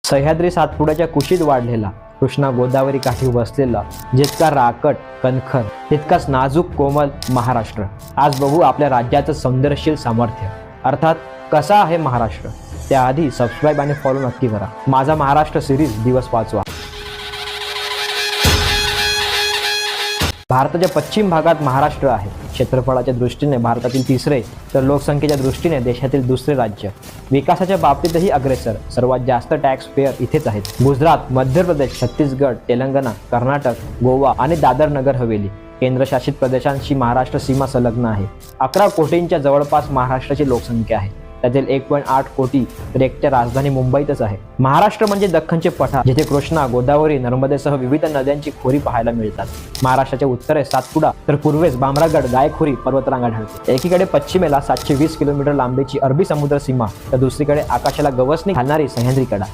सह्याद्री सातपुड्याच्या कुशीत वाढलेला, कृष्णा गोदावरी काठी बसलेला, जितका राकट कणखर तितकाच नाजूक कोमल महाराष्ट्र. आज बघू आपल्या राज्याचं सौंदर्यशील सामर्थ्य, अर्थात कसा आहे महाराष्ट्र. त्याआधी सबस्क्राईब आणि फॉलो नक्की करा. माझा महाराष्ट्र सिरीज दिवस 5. भारताच्या पश्चिम भागात महाराष्ट्र आहे. क्षेत्रफळाच्या दृष्टीने भारतातील तिसरे तर लोकसंख्येच्या दृष्टीने देशातील दुसरे राज्य. विकासाच्या बाबतीतही अग्रेसर. सर्वात जास्त टॅक्स पेयर इथेच आहेत. गुजरात, मध्य प्रदेश, छत्तीसगड, तेलंगणा, कर्नाटक, गोवा आणि दादर नगर हवेली केंद्रशासित प्रदेशांशी महाराष्ट्र सीमा संलग्न आहे. 11 कोटींच्या जवळपास महाराष्ट्राची लोकसंख्या आहे. त्यातील 1.8 कोटी तर एकट्या राजधानी मुंबईतच आहे. महाराष्ट्र म्हणजे दख्खनचे पठार, जिथे कृष्णा, गोदावरी, नर्मदेसह विविध नद्यांची खोरी पाहायला मिळतात. महाराष्ट्राच्या उत्तरेस सातपुडा तर पूर्वेस भामरागड गायखोरी पर्वतरांगा ढळते. एकीकडे पश्चिमेला 720 किलोमीटर लांबीची अरबी समुद्र सीमा तर दुसरीकडे आकाशाला गवसणी घालणारी सह्याद्री कडा.